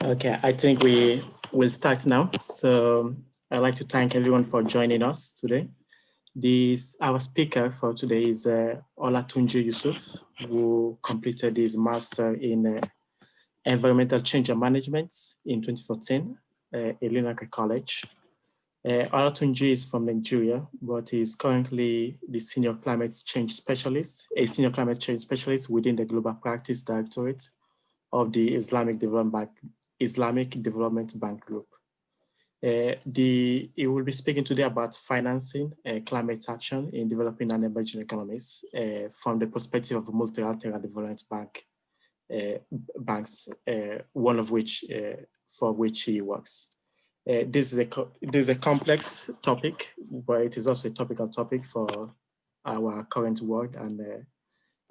Okay, I think we will start now. So I'd like to thank everyone for joining us today. Our speaker for today is Olatunji Yusuf, who completed his master in environmental change and management in 2014 at Elinaka College. Olatunji is from Nigeria, but is currently the a senior climate change specialist within the Global Practice Directorate of the Islamic Development Bank Group. He will be speaking today about financing climate action in developing and emerging economies from the perspective of multilateral development banks, one of which for which he works. This is a complex topic, but it is also a topical topic for our current world, and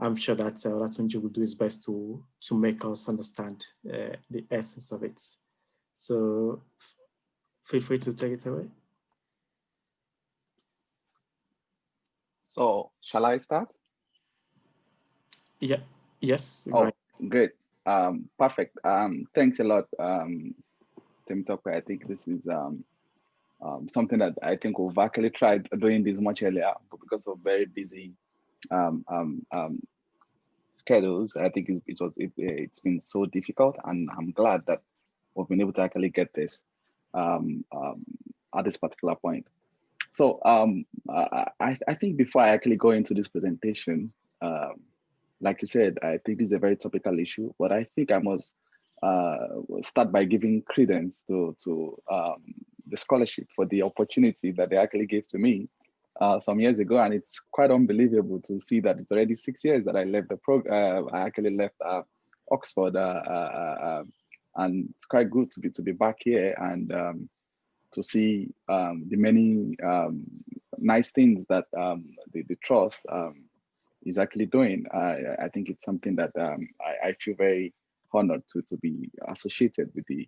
I'm sure that Olatunji will do his best to make us understand the essence of it. So feel free to take it away. So shall I start? Yeah. Yes. Oh, great. Perfect. Thanks a lot, Tim Tokwe. I think this is something that I think we've actually tried doing this much earlier, but because of very busy schedules, I think it's been so difficult, and I'm glad that we've been able to actually get this at this particular point. So I think before I actually go into this presentation, like you said, I think this is a very topical issue, but I think I must start by giving credence to the scholarship for the opportunity that they actually gave to me some years ago. And it's quite unbelievable to see that it's already 6 years that I left the program. I actually left Oxford, and it's quite good to be back here and to see the many nice things that the trust is actually doing. I think it's something that I feel very honored to be associated with the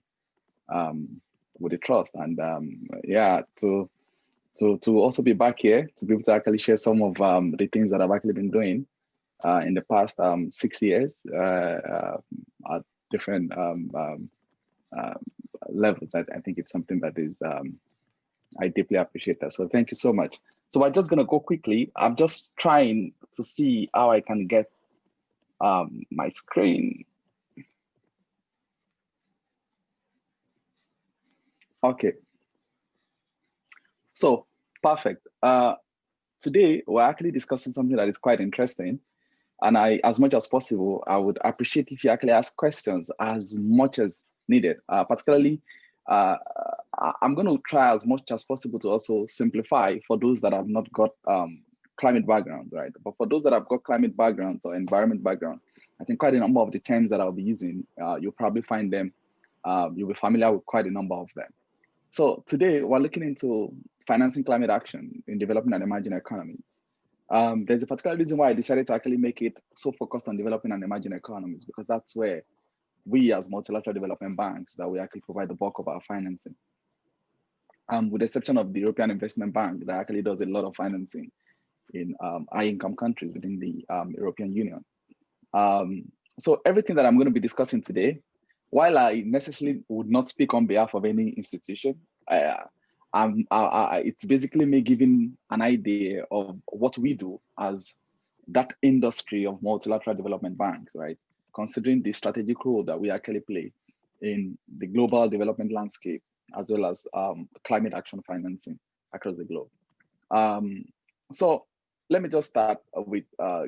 trust, and yeah, to also be back here to be able to actually share some of the things that I've actually been doing in the past 6 years at different levels. I think it's something that is I deeply appreciate that. So thank you so much. So I'm just going to go quickly. I'm just trying to see how I can get my screen. Okay. So perfect. Today, we're actually discussing something that is quite interesting. And as much as possible, I would appreciate if you actually ask questions as much as needed, particularly I'm going to try as much as possible to also simplify for those that have not got climate background, right? But for those that have got climate backgrounds or environment background, I think quite a number of the terms that I'll be using, you'll probably find them, you'll be familiar with quite a number of them. So today we're looking into financing climate action in developing and emerging economies. There's a particular reason why I decided to actually make it so focused on developing and emerging economies, because that's where we as multilateral development banks that we actually provide the bulk of our financing. With the exception of the European Investment Bank that actually does a lot of financing in high income countries within the European Union. So everything that I'm going to be discussing today, while I necessarily would not speak on behalf of any institution, it's basically me giving an idea of what we do as that industry of multilateral development banks, right? Considering the strategic role that we actually play in the global development landscape, as well as climate action financing across the globe. So let me just start with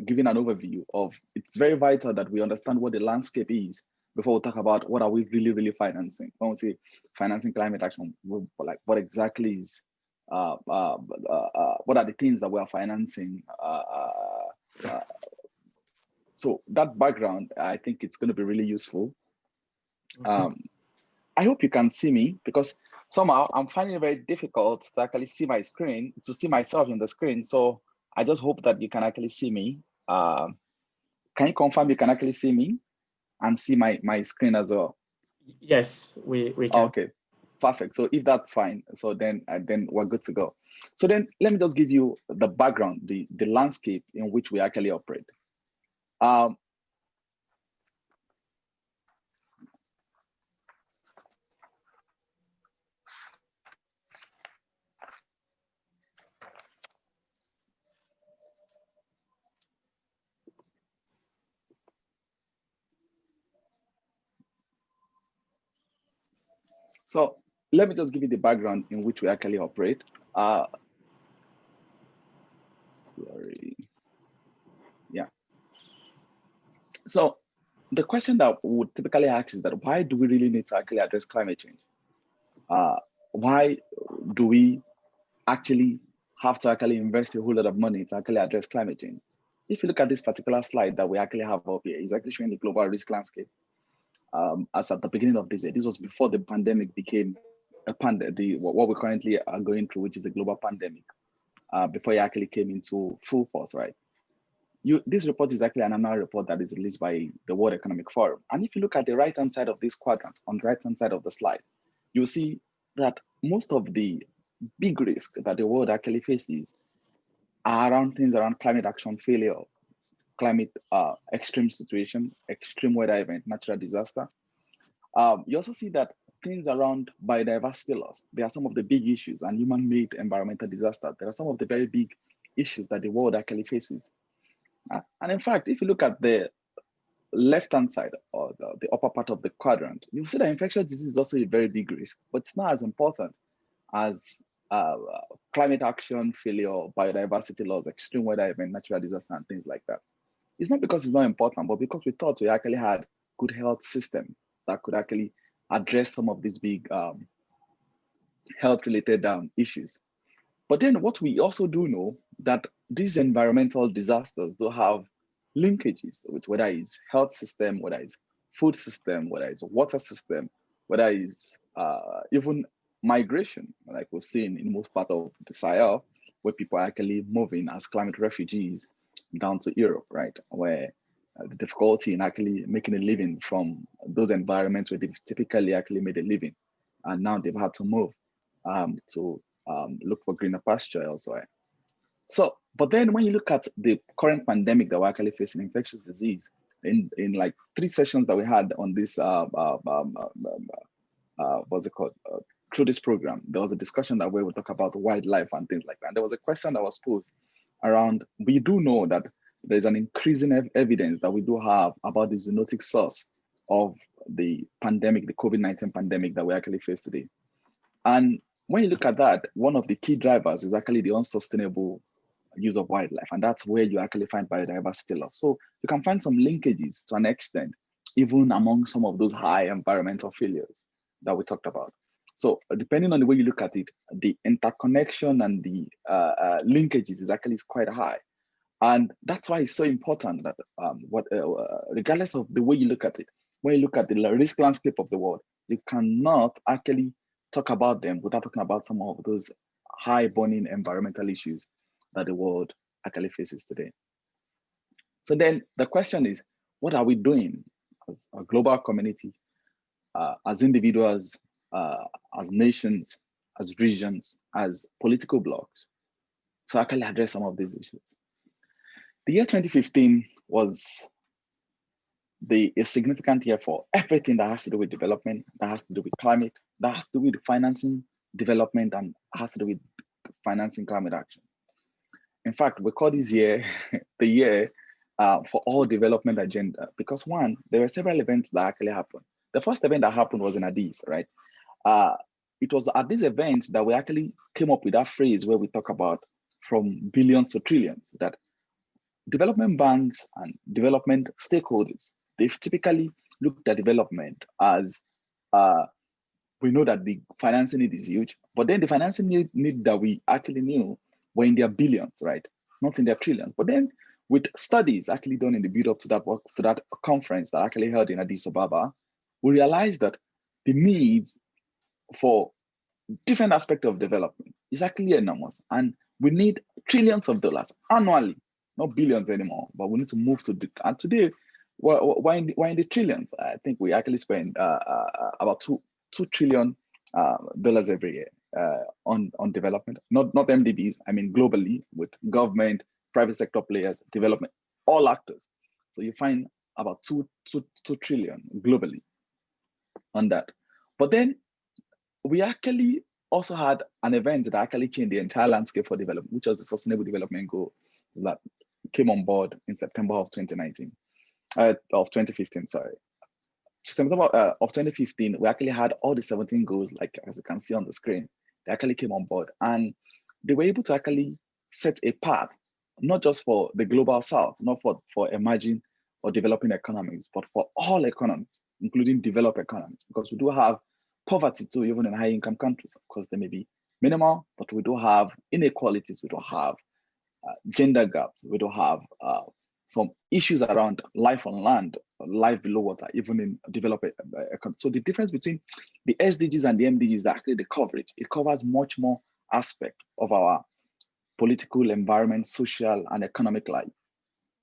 giving an overview of, it's very vital that we understand what the landscape is before we talk about what are we really financing. When we say financing climate action, like what exactly is, what are the things that we are financing? So that background, I think it's going to be really useful. I hope you can see me, because somehow I'm finding it very difficult to actually see my screen, to see myself in the screen. So I just hope that you can actually see me. Can you confirm you can actually see me and see my screen as well? Yes, we can. Okay, perfect. So if that's fine, so then we're good to go. So then let me just give you the background, the landscape in which we actually operate. So let me just give you the background in which we actually operate. Sorry. Yeah. So the question that we would typically ask is that why do we really need to actually address climate change? Why do we actually have to actually invest a whole lot of money to actually address climate change? If you look at this particular slide that we actually have up here, it's actually showing the global risk landscape. As at the beginning of this year, this was before the pandemic became what we currently are going through, which is the global pandemic, before it actually came into full force, right? This report is actually an annual report that is released by the World Economic Forum. And if you look at the right-hand side of this quadrant, on the right-hand side of the slide, you'll see that most of the big risk that the world actually faces are around things around climate action failure, climate extreme situation, extreme weather event, natural disaster. You also see that things around biodiversity loss, there are some of the big issues, and human-made environmental disaster. There are some of the very big issues that the world actually faces. And in fact, if you look at the left-hand side or the upper part of the quadrant, you'll see that infectious disease is also a very big risk, but it's not as important as climate action failure, biodiversity loss, extreme weather event, natural disaster, and things like that. It's not because it's not important, but because we thought we actually had good health system that could actually address some of these big health-related issues. But then what we also do know that these environmental disasters do have linkages with whether it's health system, whether it's food system, whether it's water system, whether it's even migration, like we've seen in most part of the Sahel, where people are actually moving as climate refugees down to Europe, right? Where the difficulty in actually making a living from those environments where they've typically actually made a living, and now they've had to move to look for greener pasture elsewhere. So, but then when you look at the current pandemic that we're actually facing, infectious disease, in like 3 sessions that we had on this, what's it called? Through this program, there was a discussion that we would talk about wildlife and things like that. And there was a question that was posed around, we do know that there's an increasing evidence that we do have about the zoonotic source of the pandemic, the COVID-19 pandemic that we actually face today. And when you look at that, one of the key drivers is actually the unsustainable use of wildlife. And that's where you actually find biodiversity loss. So you can find some linkages to an extent, even among some of those high environmental failures that we talked about. So depending on the way you look at it, the interconnection and the linkages is actually quite high. And that's why it's so important that regardless of the way you look at it, when you look at the risk landscape of the world, you cannot actually talk about them without talking about some of those high burning environmental issues that the world actually faces today. So then the question is, what are we doing as a global community, as individuals, as nations, as regions, as political blocs, to actually address some of these issues? The year 2015 was a significant year for everything that has to do with development, that has to do with climate, that has to do with financing development, and has to do with financing climate action. In fact, we call this year the year for all development agenda, because one, there were several events that actually happened. The first event that happened was in Addis, right? It was at these events that we actually came up with that phrase where we talk about from billions to trillions, that development banks and development stakeholders, they've typically looked at development as we know that the financing need is huge, but then the financing need that we actually knew were in their billions, right? Not in their trillions. But then with studies actually done in the build up to that work, to that conference that actually held in Addis Ababa, we realized that the needs for different aspects of development is actually enormous. And we need trillions of dollars annually, not billions anymore, but we need to move to the, and today, why in the trillions? I think we actually spend about $2 trillion every year on development, not MDBs, I mean globally with government, private sector players, development, all actors. So you find about two trillion globally on that. But then we actually also had an event that actually changed the entire landscape for development, which was the Sustainable Development Goal that came on board in September of 2019, of 2015, sorry. September of 2015, we actually had all the 17 goals, like as you can see on the screen, they actually came on board, and they were able to actually set a path, not just for the global south, not for emerging or developing economies, but for all economies, including developed economies, because we do have poverty too, even in high income countries. Of course, they may be minimal, but we do have inequalities, we do have gender gaps, we do have some issues around life on land, life below water, even in developed economies. So the difference between the SDGs and the MDGs is actually the coverage. It covers much more aspect of our political, environment, social, and economic life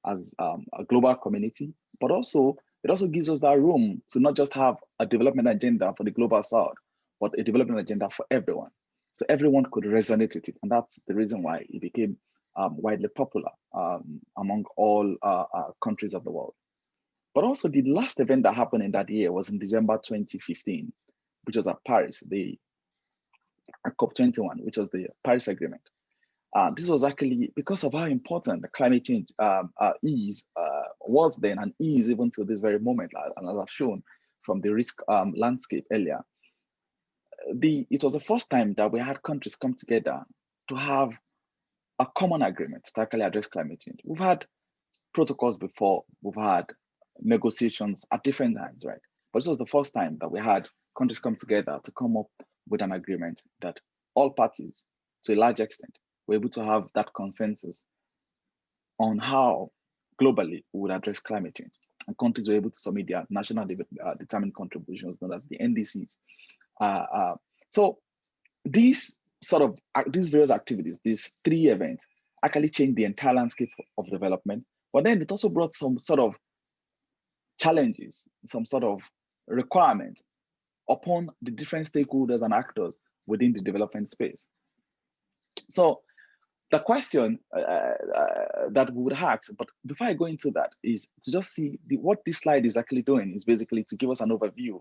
as a global community, but also it also gives us that room to not just have a development agenda for the global south, but a development agenda for everyone. So everyone could resonate with it. And that's the reason why it became widely popular among all countries of the world. But also the last event that happened in that year was in December 2015, which was at Paris, the COP21, which was the Paris Agreement. This was actually because of how important the climate change was then and is even to this very moment, and as I've shown from the risk landscape earlier. It was the first time that we had countries come together to have a common agreement to actually address climate change. We've had protocols before, we've had negotiations at different times, right? But this was the first time that we had countries come together to come up with an agreement that all parties, to a large extent, were able to have that consensus on how globally we would address climate change. And countries were able to submit their national determined contributions, known as the NDCs. So these various activities, these three events, actually changed the entire landscape of development. But then it also brought some sort of challenges, some sort of requirements upon the different stakeholders and actors within the development space. So the question that we would ask, but before I go into that, is to just see what this slide is actually doing is basically to give us an overview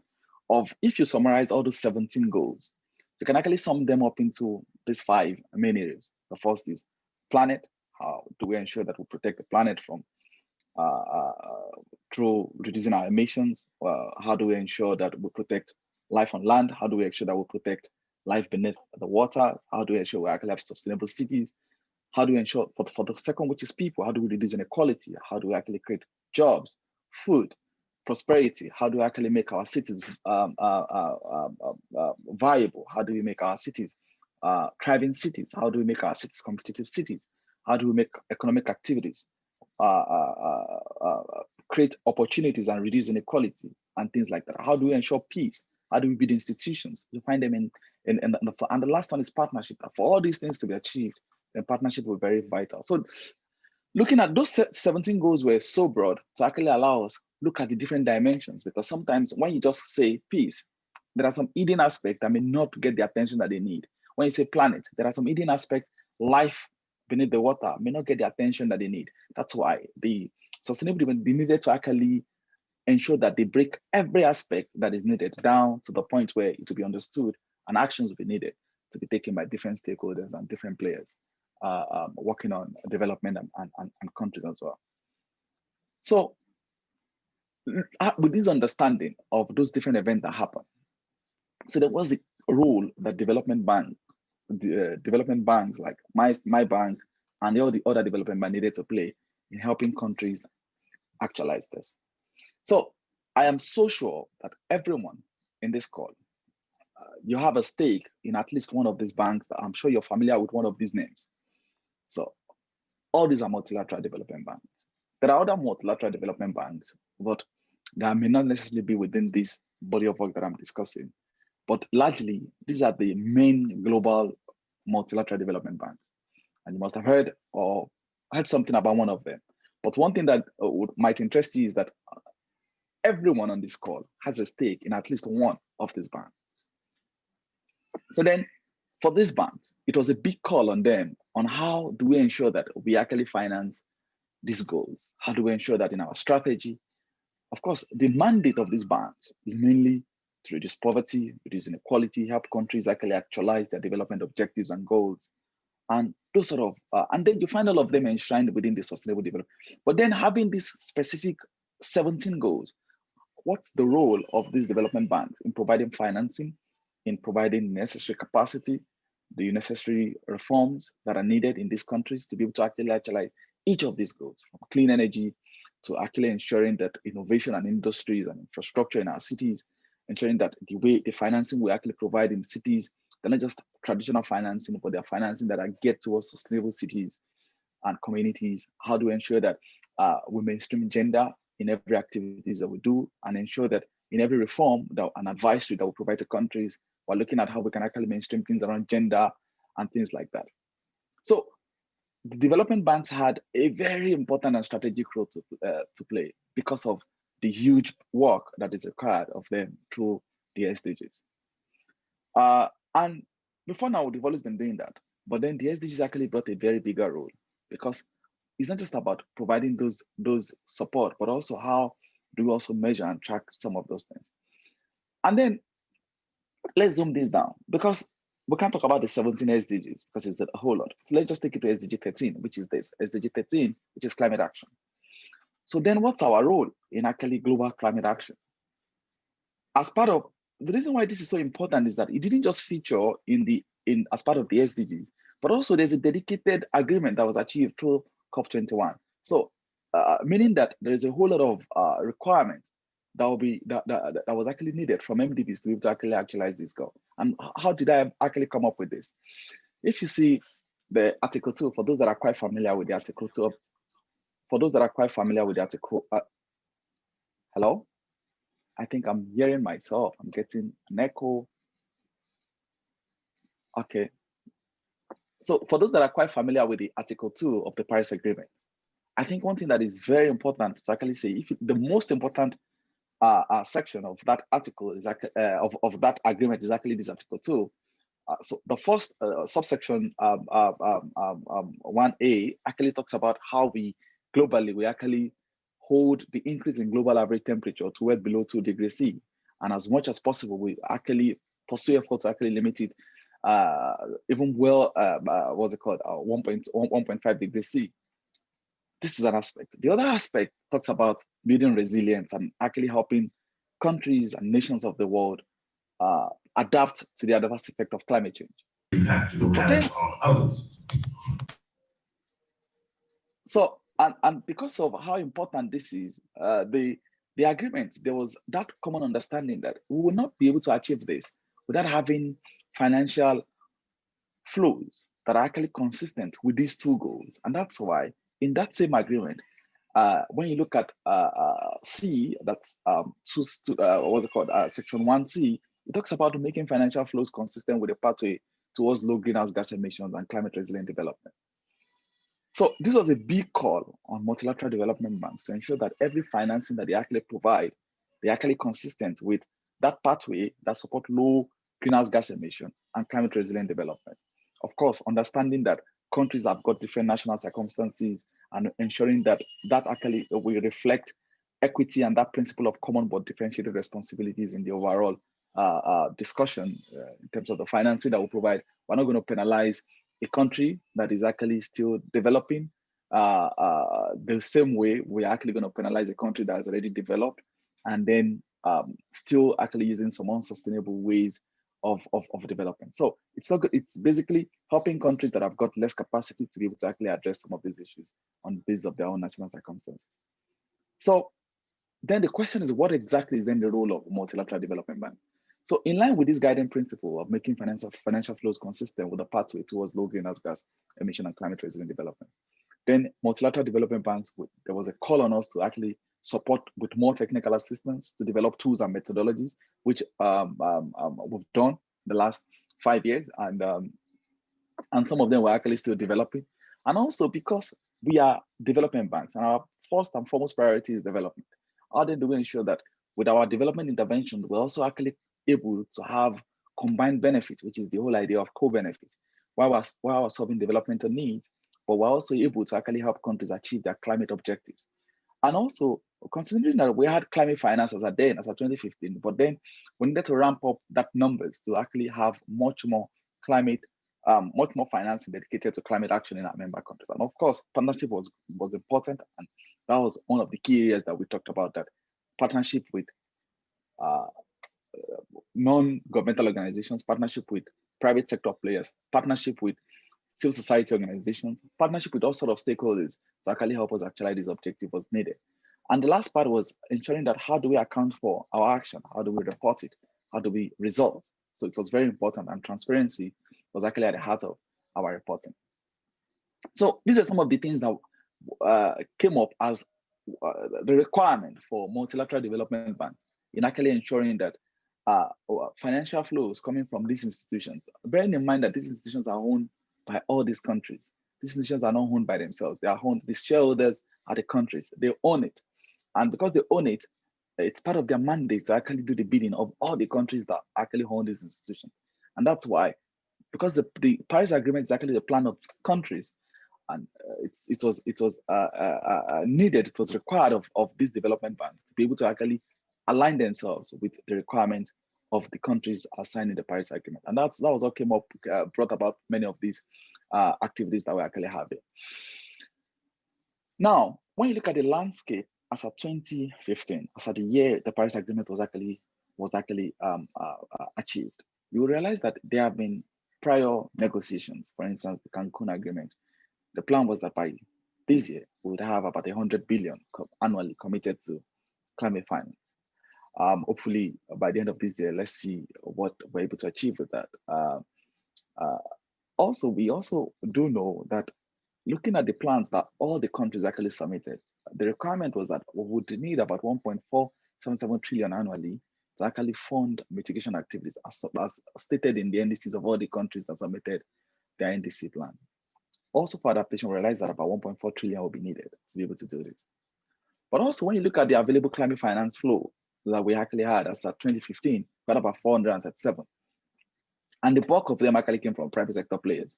of, if you summarize all those 17 goals, you can actually sum them up into these 5 main areas. The first is planet. How do we ensure that we protect the planet from through reducing our emissions? How do we ensure that we protect life on land? How do we ensure that we protect life beneath the water? How do we ensure we actually have sustainable cities? How do we ensure, for the second, which is people, how do we reduce inequality? How do we actually create jobs, food, prosperity? How do we actually make our cities viable? How do we make our cities thriving cities? How do we make our cities competitive cities? How do we make economic activities create opportunities and reduce inequality and things like that? How do we ensure peace? How do we build institutions? You find them and the last one is partnership. For all these things to be achieved, then partnership will be very vital. So looking at those 17 goals were so broad to actually allow us look at the different dimensions, because sometimes when you just say peace, there are some hidden aspects that may not get the attention that they need. When you say planet, there are some hidden aspects, life beneath the water may not get the attention that they need. That's why the sustainability needed to actually ensure that they break every aspect that is needed down to the point where it will be understood and actions will be needed to be taken by different stakeholders and different players working on development and countries as well. So with this understanding of those different events that happen, so there was the role that development banks like my bank and all the other development banks needed to play in helping countries actualize this. So I am so sure that everyone in this call, you have a stake in at least one of these banks. That I'm sure you're familiar with one of these names. So all these are multilateral development banks. There are other multilateral development banks, but that may not necessarily be within this body of work that I'm discussing. But largely, these are the main global multilateral development banks. And you must have heard something about one of them. But one thing that might interest you is that everyone on this call has a stake in at least one of these banks. So then for these banks, it was a big call on them on how do we ensure that we actually finance these goals? How do we ensure that in our strategy? Of course, the mandate of these banks is mainly to reduce poverty, reduce inequality, help countries actually actualize their development objectives and goals. And those sort of, and then you find all of them enshrined within the sustainable development. But then having these specific 17 goals, what's the role of these development banks in providing financing, in providing necessary capacity, the necessary reforms that are needed in these countries to be able to actually actualize each of these goals, from clean energy to actually ensuring that innovation and industries and infrastructure in our cities, ensuring that the financing we actually provide in cities, they're not just traditional financing, but they're financing that are geared towards sustainable cities and communities. How do we ensure that we mainstream gender in every activities that we do, and ensure that in every reform and advisory that we provide to countries, we're looking at how we can actually mainstream things around gender and things like that. So the development banks had a very important and strategic role to play because of the huge work that is required of them through the SDGs. And before now, they've always been doing that. But then the SDGs actually brought a very bigger role, because it's not just about providing those support, but also how do we also measure and track some of those things. And then let's zoom this down, because we can't talk about the 17 SDGs because it's a whole lot. So let's just take it to SDG 13, which is this, SDG 13, which is climate action. So then what's our role in actually global climate action? As part of, the reason why this is so important is that it didn't just feature as part of the SDGs, but also there's a dedicated agreement that was achieved through COP21. So meaning that there is a whole lot of requirements that was actually needed from MDBs to be able to actually actualize this goal. And how did I actually come up with this? If you see the Article 2, for those that are quite familiar with the Article 2, hello? I think I'm hearing myself. I'm getting an echo. Okay. So for those that are quite familiar with the Article 2 of the Paris Agreement, I think one thing that is very important to actually say, the most important section of that article is of that agreement is actually this Article 2. So the first subsection 1A actually talks about how we actually hold the increase in global average temperature to well below 2 degrees C. And as much as possible, we actually pursue efforts to actually limit it even well, what's it called, 1.5 degrees C. This is an aspect. The other aspect talks about building resilience and actually helping countries and nations of the world adapt to the adverse effect of climate change. Impact it will have on others. So, and because of how important this is, the agreement, there was that common understanding that we will not be able to achieve this without having financial flows that are actually consistent with these two goals. And that's why in that same agreement, when you look at C, that's what's it called, section 1C, it talks about making financial flows consistent with the pathway towards low greenhouse gas emissions and climate resilient development. So this was a big call on multilateral development banks to ensure that every financing that they actually provide, they're actually consistent with that pathway that support low greenhouse gas emission and climate resilient development. Of course, understanding that countries have got different national circumstances and ensuring that actually will reflect equity and that principle of common but differentiated responsibilities in the overall discussion in terms of the financing that we provide. We're not going to penalize a country that is actually still developing the same way we're actually going to penalize a country that has already developed and then still actually using some unsustainable ways of development. So it's basically helping countries that have got less capacity to be able to actually address some of these issues on the basis of their own national circumstances. So then the question is, what exactly is then the role of multilateral development bank? So in line with this guiding principle of making financial flows consistent with the pathway towards low greenhouse gas emission and climate resilient development, then multilateral development banks, there was a call on us to actually support with more technical assistance to develop tools and methodologies, which we've done the last 5 years, and some of them we're actually still developing. And also because we are development banks and our first and foremost priority is development, how then do we ensure that with our development intervention, we're also actually able to have combined benefit, which is the whole idea of co-benefits, while we're solving developmental needs, but we're also able to actually help countries achieve their climate objectives. And also considering that we had climate finance as at 2015, but then we needed to ramp up that numbers to actually have much more financing dedicated to climate action in our member countries. And of course, partnership was important, and that was one of the key areas that we talked about, that partnership with non-governmental organizations, partnership with private sector players, partnership with civil society organizations, partnership with all sort of stakeholders to actually help us actualize this objective was needed. And the last part was ensuring that how do we account for our action? How do we report it? How do we result? So it was very important, and transparency was actually at the heart of our reporting. So these are some of the things that came up as the requirement for multilateral development banks in actually ensuring that financial flows coming from these institutions, bearing in mind that these institutions are owned by all these countries. These institutions are not owned by themselves. They are owned, the shareholders are the countries. They own it. And because they own it, it's part of their mandate to actually do the bidding of all the countries that actually own these institutions. And that's why, because the Paris Agreement is actually the plan of countries, and it was needed, it was required of these development banks to be able to actually align themselves with the requirement of the countries signing the Paris Agreement. And that was what came up, brought about many of these activities that we actually have here. Now, when you look at the landscape as of 2015, as at the year the Paris Agreement was actually achieved, you will realize that there have been prior negotiations. For instance, the Cancun Agreement. The plan was that by this year, we would have about 100 billion annually committed to climate finance. Hopefully, by the end of this year, let's see what we're able to achieve with that. Also, we also do know that looking at the plans that all the countries actually submitted, the requirement was that we would need about 1.477 trillion annually to actually fund mitigation activities as stated in the NDCs of all the countries that submitted their NDC plan. Also for adaptation, we realized that about 1.4 trillion will be needed to be able to do this. But also when you look at the available climate finance flow that we actually had as of 2015, we had about 437. And the bulk of them actually came from private sector players.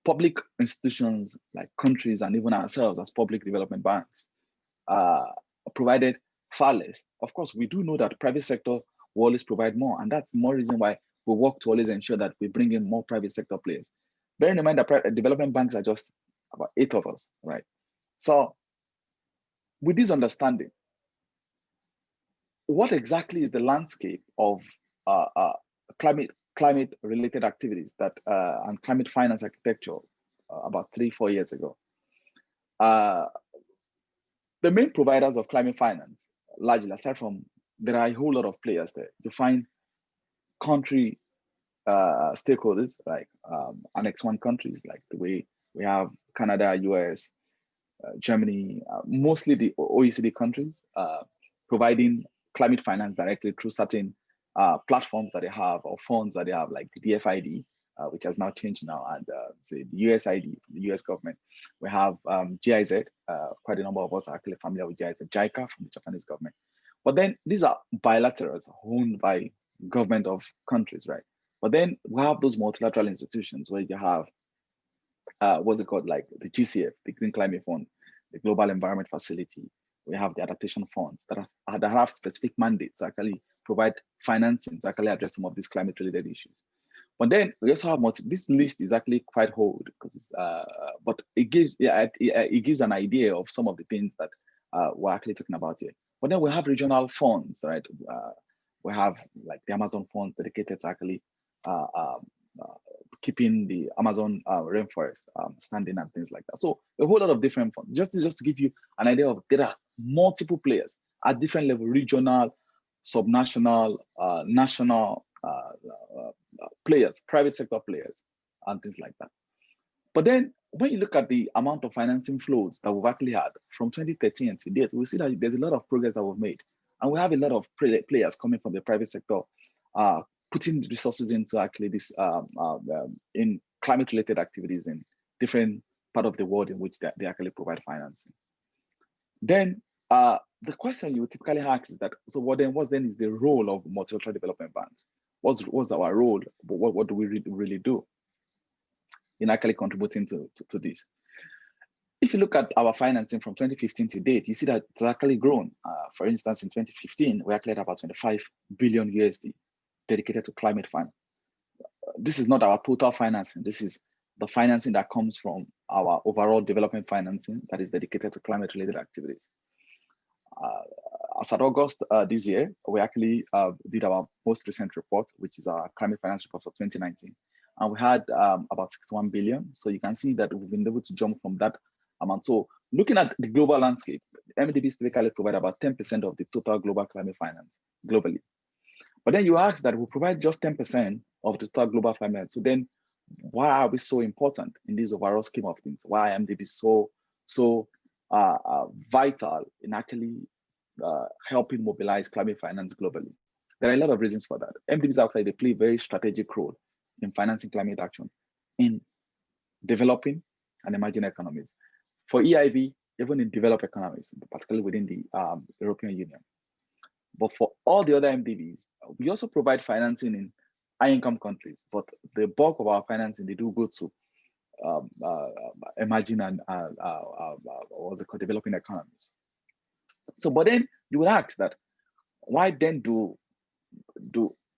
Public institutions like countries and even ourselves as public development banks provided far less. Of course, we do know that private sector will always provide more, and that's more reason why we work to always ensure that we bring in more private sector players. Bearing in mind that development banks are just about 8 of us, right? So with this understanding, what exactly is the landscape of climate-related activities that and climate finance architecture about 3-4 years ago? The main providers of climate finance, largely, aside from, there are a whole lot of players there. You find country stakeholders like Annex 1 countries, like the way we have Canada, US, Germany, mostly the OECD countries, providing climate finance directly through certain platforms that they have or funds that they have, like the DFID, which has now changed now, and say the USID, the US government. We have GIZ, quite a number of us are actually familiar with GIZ, JICA from the Japanese government. But then these are bilaterals owned by government of countries, right? But then we have those multilateral institutions where you have, what's it called, like the GCF, the Green Climate Fund, the Global Environment Facility. We have the adaptation funds that have specific mandates to actually provide financing to actually address some of these climate-related issues. But then we also have this list is actually quite old because it's, but it gives an idea of some of the things that we're actually talking about here. But then we have regional funds, right? We have like the Amazon fund dedicated to actually keeping the Amazon rainforest standing and things like that. So a whole lot of different funds. Just to give you an idea of, there are multiple players at different level, regional, subnational, national players, private sector players, and things like that. But then when you look at the amount of financing flows that we've actually had from 2013 to date, we see that there's a lot of progress that we've made. And we have a lot of players coming from the private sector, putting resources into actually this in climate-related activities in different part of the world in which they actually provide financing. Then the question you typically ask is that, so what then is the role of multilateral development banks? What's our role? What do we really do in actually contributing to this? If you look at our financing from 2015 to date, you see that it's actually grown. For instance, in 2015, we actually had about 25 billion USD dedicated to climate finance. This is not our total financing. This is the financing that comes from our overall development financing that is dedicated to climate-related activities. as of August this year, we actually did our most recent report, which is our climate finance report for 2019. And we had about 61 billion. So you can see that we've been able to jump from that amount. So looking at the global landscape, MDBs typically provide about 10% of the total global climate finance globally. But then you ask that we provide just 10% of the total global finance. So then why are we so important in this overall scheme of things? Why MDB so vital in actually helping mobilize climate finance globally? There are a lot of reasons for that. MDBs actually they play a very strategic role in financing climate action in developing and emerging economies. For EIB, even in developed economies, particularly within the European Union. But for all the other MDBs, we also provide financing in high-income countries, but the bulk of our financing, they do go to emerging and what's it called, developing economies. So, but then you would ask that, why then do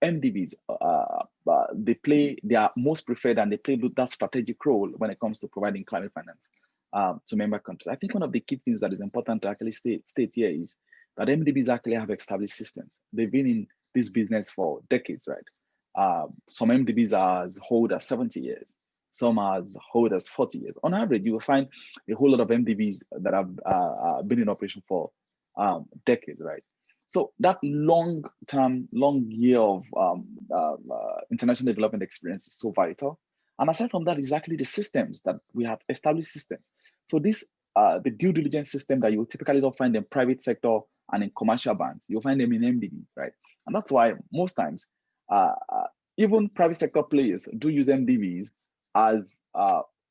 MDBs, they are most preferred and they play that strategic role when it comes to providing climate finance to member countries? I think one of the key things that is important to actually state here is that MDBs actually have established systems. They've been in this business for decades, right? Some MDBs are as old as 70 years. Some are as old as 40 years. On average, you will find a whole lot of MDBs that have been in operation for decades, right? So that long year of international development experience is so vital. And aside from that, is actually the systems that we have established systems. So this, the due diligence system that you typically don't find in private sector and in commercial banks, you'll find them in MDBs, right? And that's why most times, even private sector players do use MDBs as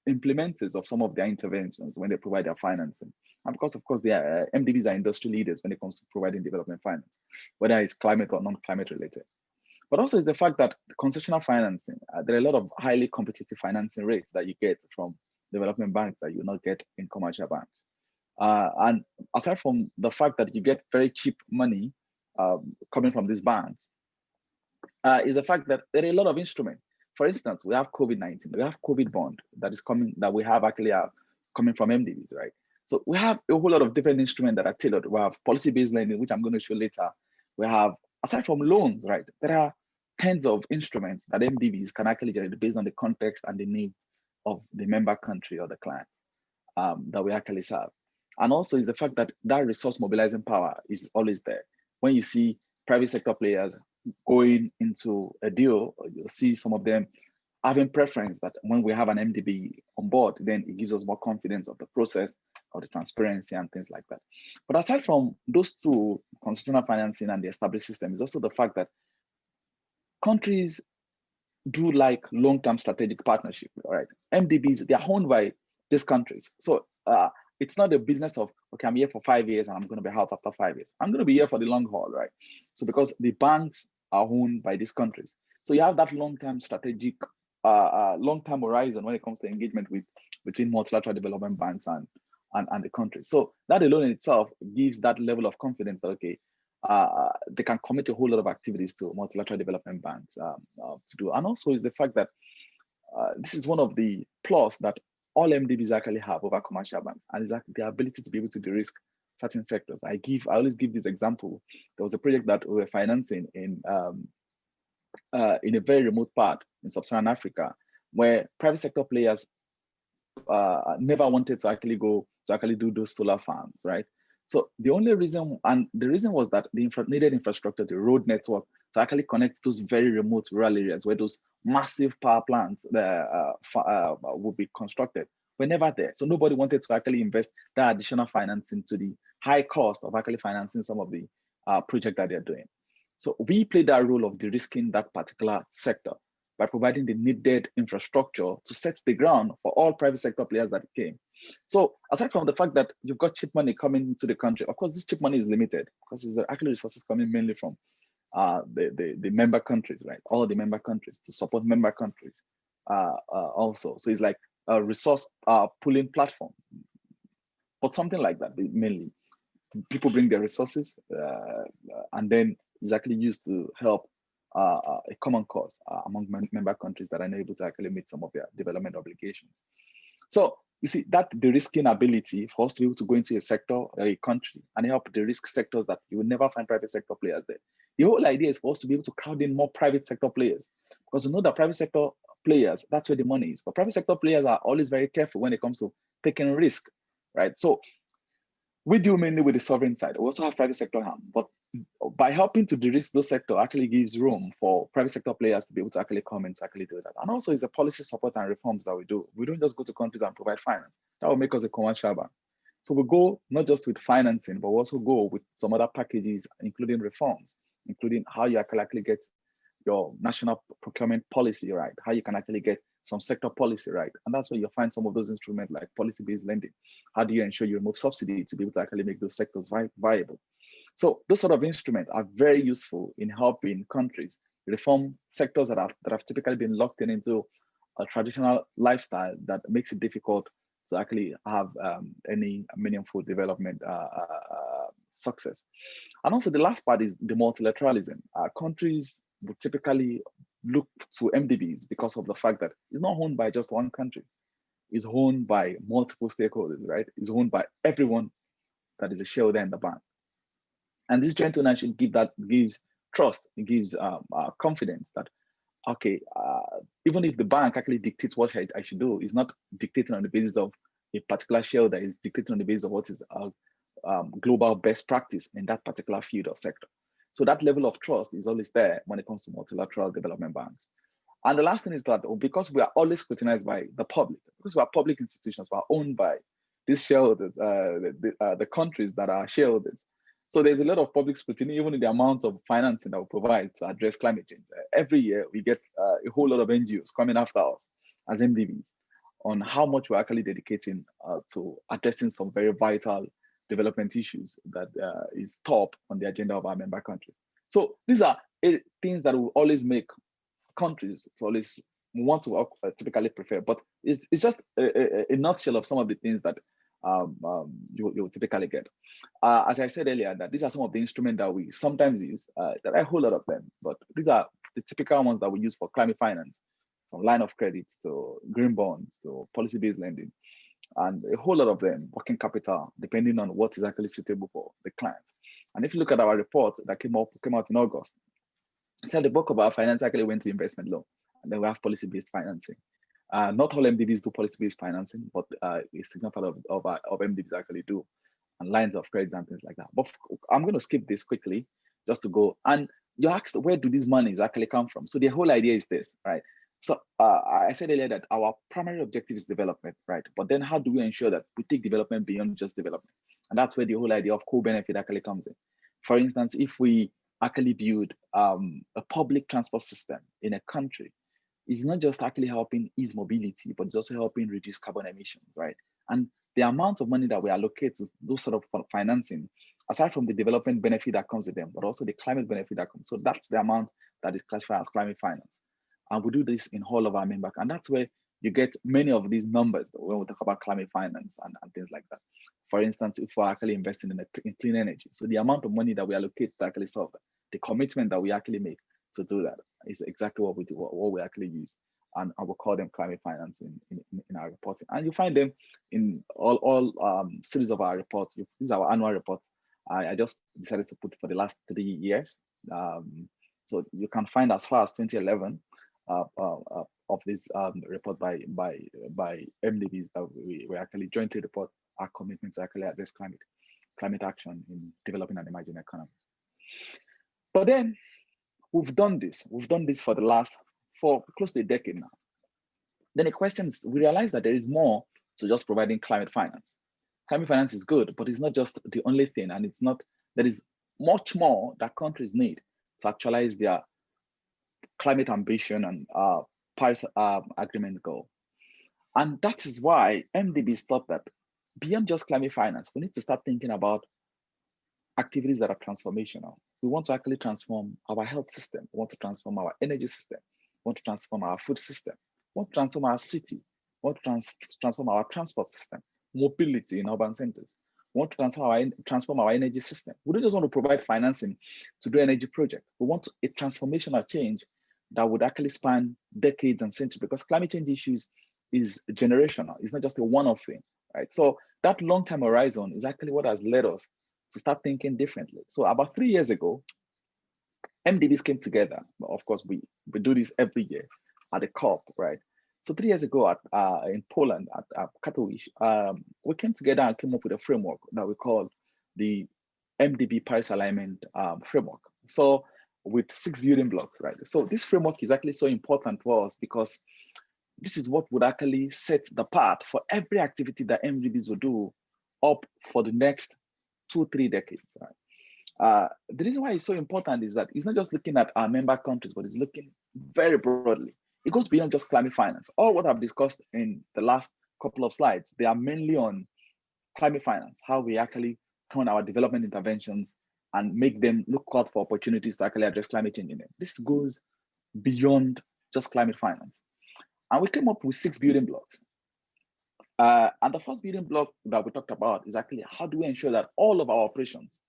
implementers of some of their interventions when they provide their financing. And because, of course, MDBs are industry leaders when it comes to providing development finance, whether it's climate or non-climate related. But also is the fact that concessional financing, there are a lot of highly competitive financing rates that you get from development banks that you will not get in commercial banks. And aside from the fact that you get very cheap money coming from these banks, is the fact that there are a lot of instruments. For instance, we have COVID-19, we have COVID bond that is coming, that we have actually coming from MDBs, right? So we have a whole lot of different instruments that are tailored. We have policy-based lending, which I'm going to show later. We have, aside from loans, right, there are tens of instruments that MDBs can actually generate based on the context and the needs of the member country or the client that we actually serve. And also is the fact that that resource mobilizing power is always there. When you see private sector players going into a deal, you'll see some of them having preference that when we have an MDB on board, then it gives us more confidence of the process, of the transparency and things like that. But aside from those two, constitutional financing and the established system, is also the fact that countries do like long-term strategic partnership, right? MDBs, they are owned by these countries. So it's not a business of, okay, I'm here for 5 years and I'm going to be out after 5 years. I'm going to be here for the long haul, right? So because the banks are owned by these countries. So you have that long-term strategic, long-term horizon when it comes to engagement between multilateral development banks and the countries. So that alone in itself gives that level of confidence that, okay, they can commit a whole lot of activities to multilateral development banks to do. And also is the fact that this is one of the plus that all MDBs actually have over commercial banks, and is the ability to be able to de-risk certain sectors. I always give this example. There was a project that we were financing in a very remote part in sub-Saharan Africa, where private sector players never wanted to actually go to actually do those solar farms, right? So the only reason, and the reason was that the needed infrastructure, the road network, to actually connect those very remote rural areas where those massive power plants would be constructed were never there. So nobody wanted to actually invest that additional financing to the high cost of actually financing some of the projects that they're doing. So we played that role of de-risking that particular sector by providing the needed infrastructure to set the ground for all private sector players that came. So aside from the fact that you've got cheap money coming into the country, of course, this cheap money is limited because it's actually resources coming mainly from the member countries, right? All the member countries to support member countries also. So it's like a resource pooling platform, but something like that, mainly. People bring their resources and then it's actually used to help a common cause among member countries that are unable to actually meet some of their development obligations. So you see, that de-risking ability for us to be able to go into a sector or a country and help the risk sectors that you will never find private sector players there. The whole idea is for us to be able to crowd in more private sector players, because we know that private sector players, that's where the money is. But private sector players are always very careful when it comes to taking risk, right? So we deal mainly with the sovereign side. We also have private sector hand, but by helping to de-risk those sector actually gives room for private sector players to be able to actually come and to actually do that. And also it's a policy support and reforms that we do. We don't just go to countries and provide finance. That will make us a commercial bank. So we go not just with financing, but we also go with some other packages, including reforms, including how you can actually get your national procurement policy right, how you can actually get some sector policy right. And that's where you find some of those instruments like policy-based lending. How do you ensure you remove subsidy to be able to actually make those sectors viable? So those sort of instruments are very useful in helping countries reform sectors that have typically been locked into a traditional lifestyle that makes it difficult to actually have any meaningful development success. And also the last part is the multilateralism. Countries would typically look to MDBs because of the fact that it's not owned by just one country. It's owned by multiple stakeholders, right? It's owned by everyone that is a shareholder in the bank. And this joint ownership gives trust, it gives confidence that, okay, even if the bank actually dictates what I should do, it's not dictating on the basis of a particular shareholder, it's dictating on the basis of what is global best practice in that particular field or sector. So that level of trust is always there when it comes to multilateral development banks. And the last thing is that because we are always scrutinized by the public, because we are public institutions, we are owned by these shareholders, the countries that are shareholders. So there's a lot of public scrutiny, even in the amount of financing that we provide to address climate change. Every year, we get a whole lot of NGOs coming after us as MDBs on how much we're actually dedicating to addressing some very vital development issues that is top on the agenda of our member countries. So these are things that will always make countries to always want to typically prefer, but it's just a nutshell of some of the things that you typically get. As I said earlier, that these are some of the instruments that we sometimes use. There are a whole lot of them, but these are the typical ones that we use for climate finance, from line of credit to green bonds to policy-based lending, and a whole lot of them, working capital, depending on what is actually suitable for the client. And if you look at our report that came out in August, it said the bulk of our finance actually went to investment loan, and then we have policy-based financing. Not all MDBs do policy-based financing, but a significant of MDBs actually do, and lines of credit and things like that. But I'm going to skip this quickly just to go. And you asked, where do these monies actually come from? So the whole idea is this, right? So I said earlier that our primary objective is development, right? But then how do we ensure that we take development beyond just development? And that's where the whole idea of co-benefit actually comes in. For instance, if we actually build a public transport system in a country, it's not just actually helping ease mobility, but it's also helping reduce carbon emissions, right? And the amount of money that we allocate to those sort of financing, aside from the development benefit that comes with them, but also the climate benefit that comes. So that's the amount that is classified as climate finance. And we do this in all of our members. And that's where you get many of these numbers when we talk about climate finance and things like that. For instance, if we're actually investing in clean energy, so the amount of money that we allocate to actually solve that, the commitment that we actually make to do that is exactly what we do, what we actually use. And I will call them climate finance in our reporting. And you find them in all series of our reports. These are our annual reports. I just decided to put for the last 3 years. So you can find as far as 2011 of this report by MDBs that we actually jointly report our commitment to actually address climate action in developing and emerging economies. But then we've done this for close to a decade now. Then the question is, we realize that there is more to just providing climate finance. Climate finance is good, but it's not just the only thing, and there is much more that countries need to actualize their climate ambition and Paris Agreement goal. And that is why MDBs thought that beyond just climate finance, we need to start thinking about activities that are transformational. We want to actually transform our health system. We want to transform our energy system. We want to transform our food system. We want to transform our city. We want to transform our transport system, mobility in urban centers. We want to transform our energy system. We don't just want to provide financing to do energy projects. We want a transformational change that would actually span decades and centuries, because climate change issues is generational. It's not just a one-off thing, right? So that long-term horizon is actually what has led us to start thinking differently. So about 3 years ago, MDBs came together. Of course, we do this every year at the COP, right? So 3 years ago in Poland at Katowice, we came together and came up with a framework that we call the MDB Paris Alignment framework. So with 6 building blocks, right? So this framework is actually so important for us because this is what would actually set the path for every activity that MDBs will do up for the next 2-3 decades, right? The reason why it's so important is that it's not just looking at our member countries, but it's looking very broadly. It goes beyond just climate finance. All what I've discussed in the last couple of slides, they are mainly on climate finance, how we actually turn our development interventions and make them look out for opportunities to actually address climate change in them. This goes beyond just climate finance. And we came up with 6 building blocks. And the first building block that we talked about is actually how do we ensure that all of our operations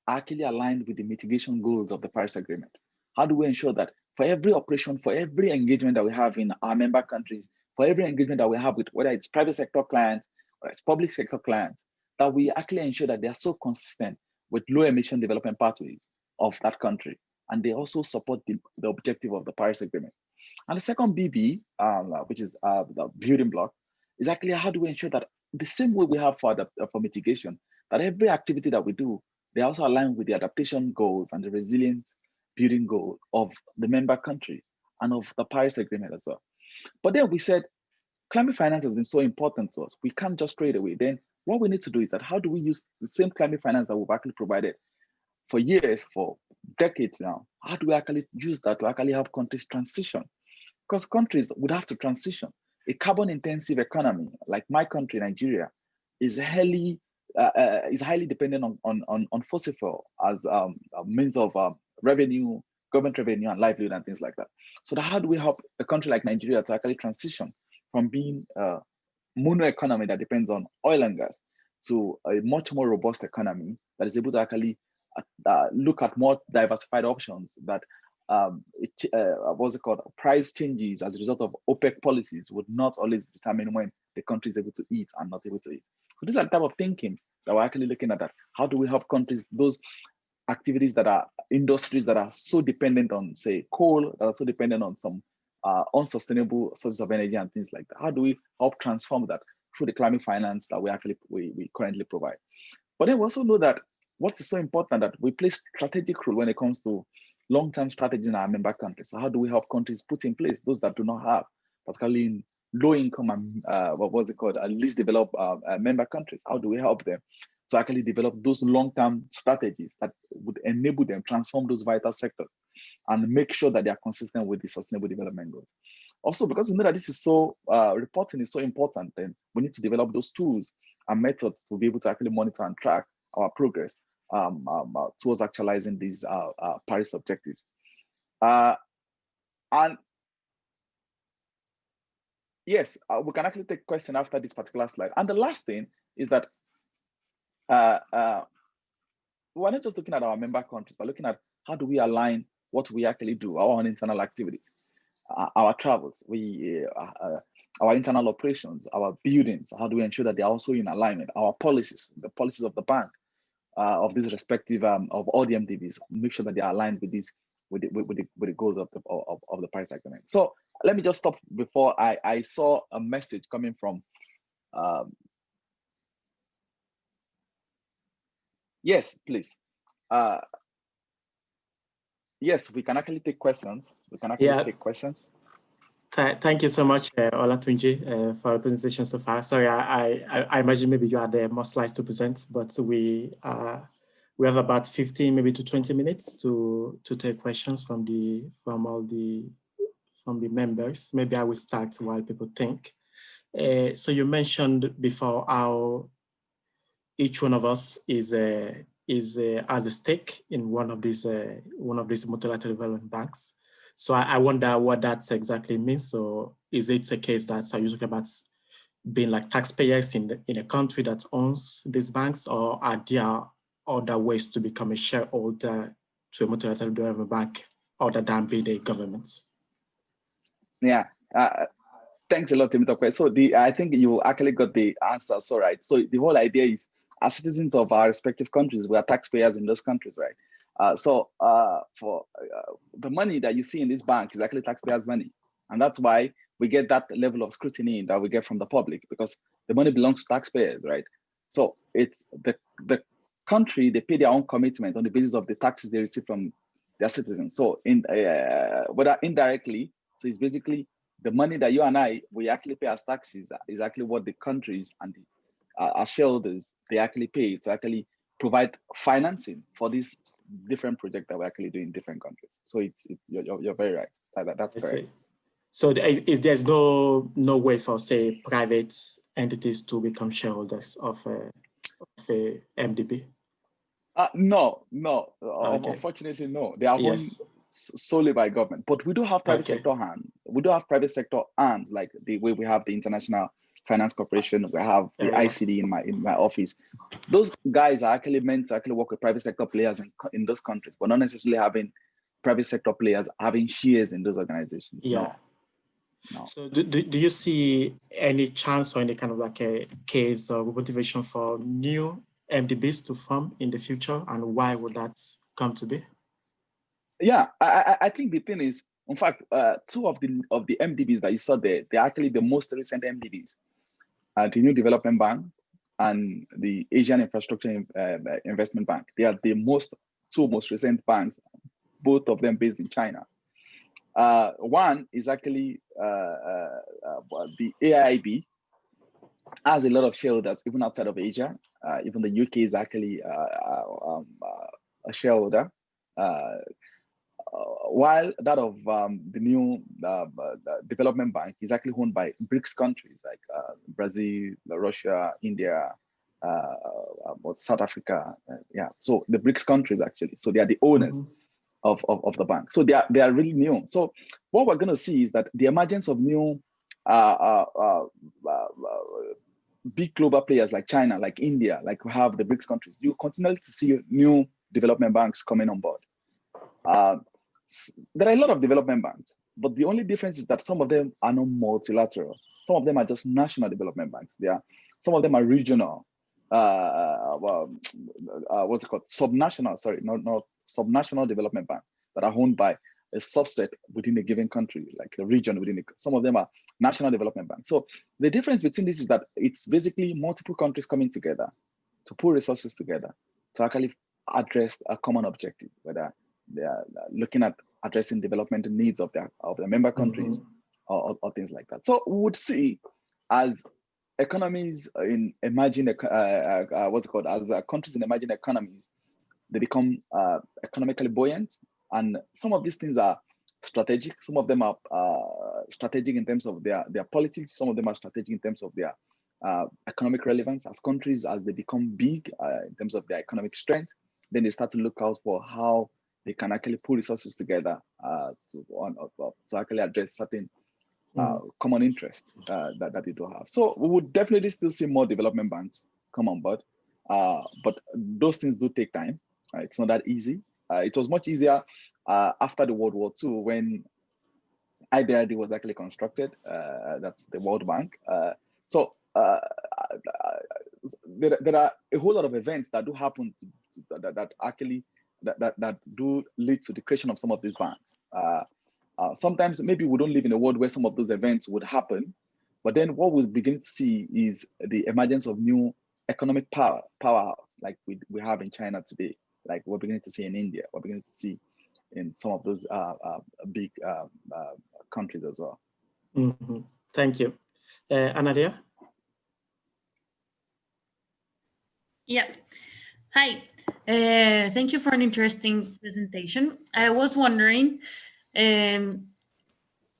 are actually aligned with the mitigation goals of the Paris Agreement? How do we ensure that for every operation, for every engagement that we have in our member countries, for every engagement that we have with whether it's private sector clients or it's public sector clients, that we actually ensure that they are so consistent with low emission development pathways of that country. And they also support the objective of the Paris Agreement. And the second BB, which is the building block, is actually how do we ensure that the same way we have for mitigation, that every activity that we do, they also align with the adaptation goals and the resilient building goal of the member country and of the Paris Agreement as well. But then we said, climate finance has been so important to us. We can't just throw it away. Then what we need to do is that how do we use the same climate finance that we've actually provided for years, for decades now? How do we actually use that to actually help countries transition? Because countries would have to transition. A carbon-intensive economy like my country, Nigeria, is highly dependent on fossil fuel as a means of revenue, government revenue, and livelihood and things like that. So how do we help a country like Nigeria to actually transition from being a mono economy that depends on oil and gas to a much more robust economy that is able to actually look at more diversified options that what's it called? Price changes as a result of OPEC policies would not always determine when the country is able to eat and not able to eat. So these are the type of thinking that we're actually looking at. That how do we help countries, those activities that are industries that are so dependent on, say, coal, that are so dependent on some unsustainable sources of energy and things like that. How do we help transform that through the climate finance that we currently provide? But then we also know that what is so important that we play strategic role when it comes to long-term strategy in our member countries. So how do we help countries put in place those that do not have, particularly in low-income and least developed member countries? How do we help them to actually develop those long-term strategies that would enable them transform those vital sectors and make sure that they are consistent with the sustainable development goals? Also, because we know that this is so reporting is so important, then we need to develop those tools and methods to be able to actually monitor and track our progress towards actualizing these Paris objectives. And yes, we can actually take question after this particular slide. And the last thing is that we're not just looking at our member countries, but looking at how do we align what we actually do, our own internal activities, our travels, our internal operations, our buildings. How do we ensure that they are also in alignment? Our policies, the policies of the bank, of these respective of all the MDBs, make sure that they are aligned with these with the goals of the Paris Agreement. So let me just stop before I saw a message coming from. Yes, please. Yes, we can actually take questions. We can actually take questions. Thank you so much, Olatunji, for your presentation so far. Sorry, I imagine maybe you had more slides to present, but we have about 15, maybe to 20 minutes to take questions from the members. Maybe I will start while people think. So you mentioned before how each one of us has a stake in one of these multilateral development banks. So I wonder what that exactly means. So is it a case that are you talking about being like taxpayers in a country that owns these banks, or are there other ways to become a shareholder to a multilateral development bank other than being a government? Yeah. Thanks a lot, Timothy. So I think you actually got the answer. So right. So the whole idea is, as citizens of our respective countries, we are taxpayers in those countries, right? For the money that you see in this bank is actually taxpayers' money, and that's why we get that level of scrutiny that we get from the public, because the money belongs to taxpayers, right? So it's the country, they pay their own commitment on the basis of the taxes they receive from their citizens. So whether indirectly, so it's basically the money that you and I, we actually pay as taxes is actually what the countries and our shareholders, they actually pay to actually provide financing for these different projects that we're actually doing in different countries. So you're very right. That's correct. So if there's no way for, say, private entities to become shareholders of a MDB? No. Okay. Unfortunately, no. They are owned solely by government. But we do have private sector hands. We do have private sector arms, like the way we have the International Finance Corporation. We have the ICD in my office. Those guys are actually meant to actually work with private sector players in those countries, but not necessarily having private sector players having shares in those organizations. Yeah. No. So do you see any chance or any kind of like a case or motivation for new MDBs to form in the future, and why would that come to be? Yeah, I think the thing is, in fact, two of the MDBs that you saw there, they're actually the most recent MDBs. The New Development Bank and the Asian Infrastructure Investment Bank. They are the two most recent banks, both of them based in China. One is actually the AIIB, has a lot of shareholders even outside of Asia. Even the UK is actually a shareholder. While that of the New Development Bank is actually owned by BRICS countries like Brazil, Russia, India, South Africa. So the BRICS countries actually. So they are the owners of the bank. So they are really new. So what we're going to see is that the emergence of new big global players like China, like India, like we have the BRICS countries, you continue to see new development banks coming on board. There are a lot of development banks, but the only difference is that some of them are not multilateral. Some of them are just national development banks. Some of them are regional. What's it called? Subnational. Sorry, not subnational development banks that are owned by a subset within a given country, like a region within it. Some of them are national development banks. So the difference between this is that it's basically multiple countries coming together to put resources together to actually address a common objective, whether they are looking at addressing development needs of their member countries or things like that. So we would see as economies in emerging, as countries in emerging economies, they become economically buoyant, and some of these things are strategic. Some of them are strategic in terms of their politics. Some of them are strategic in terms of their economic relevance. As countries, as they become big in terms of their economic strength, then they start to look out for how they can actually put resources together to actually address certain common interests that they do have. So we would definitely still see more development banks come on board, but those things do take time. It's not that easy. It was much easier after the World War II when IBRD was actually constructed. That's the World Bank. There are a whole lot of events that do happen that do lead to the creation of some of these banks. Sometimes maybe we don't live in a world where some of those events would happen, but then what we'll begin to see is the emergence of new economic powerhouse, like we have in China today, like we're beginning to see in India, we're beginning to see in some of those big countries as well. Thank you. Anadia? Yeah. Hi. Thank you for an interesting presentation. I was wondering if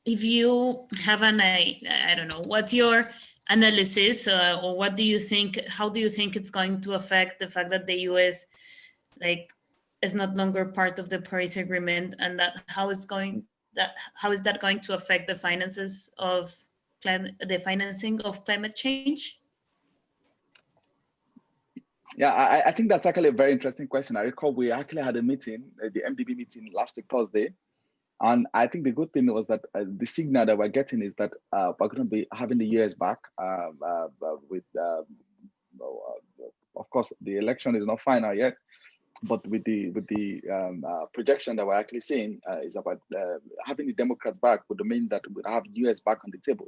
you have I don't know, what's your analysis or what do you think, how do you think it's going to affect the fact that the US is not longer part of the Paris Agreement, and that how is that going to affect the finances of the financing of climate change? Yeah, I think that's actually a very interesting question. I recall we actually had a meeting, the MDB meeting last week, Thursday, And I think the good thing was that the signal that we're getting is that we're going to be having the US back with, of course, the election is not final yet, but with the projection that we're actually seeing is about having the Democrats back would mean that we'd have US back on the table.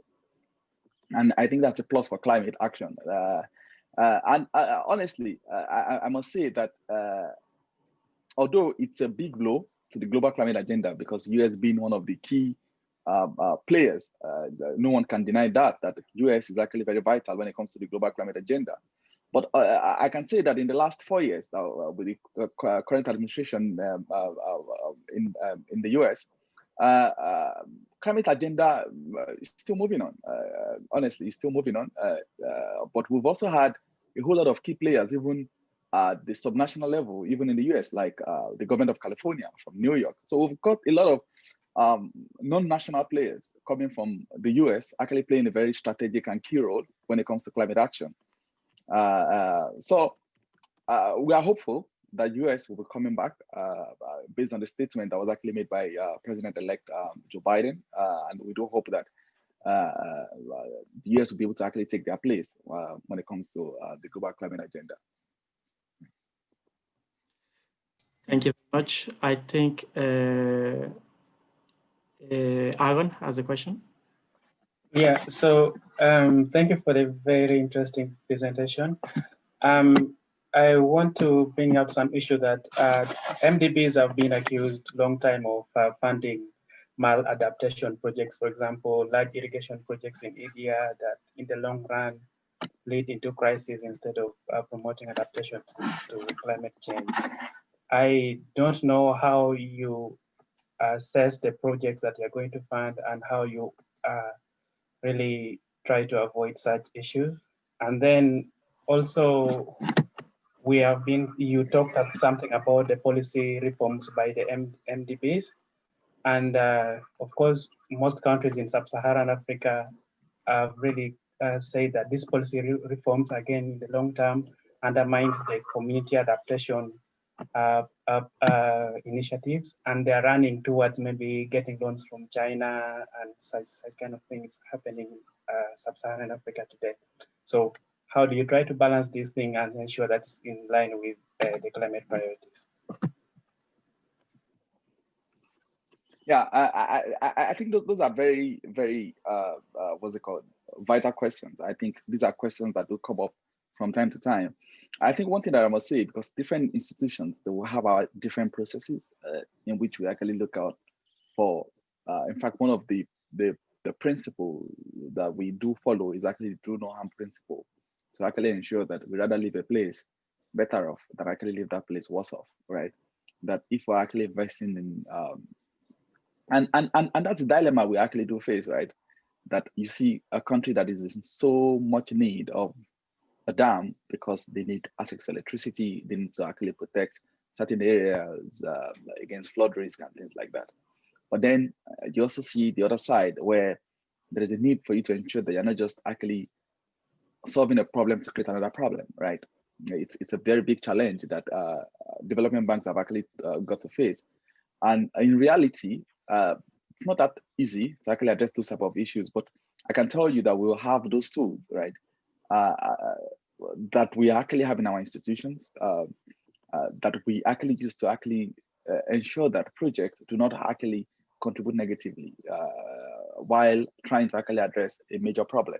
And I think that's a plus for climate action. And honestly, I must say that although it's a big blow to the global climate agenda, because US being one of the key players, no one can deny that the US is actually very vital when it comes to the global climate agenda. But I can say that in the last 4 years, with the current administration in the US, climate agenda is still moving on. Honestly, it's still moving on. But we've also had a whole lot of key players, even at the subnational level, even in the US, like the government of California, from New York. So we've got a lot of non-national players coming from the US, actually playing a very strategic and key role when it comes to climate action. So we are hopeful that US will be coming back based on the statement that was actually made by President-elect Joe Biden. And we do hope that the US will be able to actually take their place when it comes to the global climate agenda. Thank you very much. I think Aaron has a question. Yeah, so thank you for the very interesting presentation. I want to bring up some issue that MDBs have been accused long time of funding maladaptation projects, for example, large irrigation projects in India that in the long run lead into crisis instead of promoting adaptation to climate change. I don't know how you assess the projects that you're going to fund and how you really try to avoid such issues. And then also, you talked something about the policy reforms by the MDBs. And of course, most countries in sub-Saharan Africa have really said that these policy reforms, again, in the long term, undermines the community adaptation initiatives, and they're running towards maybe getting loans from China and such kind of things happening in sub-Saharan Africa today. So how do you try to balance this thing and ensure that it's in line with the climate priorities? Yeah, I think those are very, very, what's it called, vital questions. I think these are questions that will come up from time to time. I think one thing that I must say, because different institutions, they will have our different processes in which we actually look out for. In fact, one of the principle that we do follow is actually the do no harm principle, to actually ensure that we rather leave a place better off than actually leave that place worse off, right? That if we're actually investing in, and that's a dilemma we actually do face, right? That you see a country that is in so much need of a dam because they need access to electricity, they need to actually protect certain areas against flood risk and things like that. But then you also see the other side where there is a need for you to ensure that you're not just actually solving a problem to create another problem, right? It's a very big challenge that development banks have actually got to face. And in reality, it's not that easy to actually address those type of issues, but I can tell you that we will have those tools, right? That we actually have in our institutions, that we actually use to actually ensure that projects do not actually contribute negatively while trying to actually address a major problem,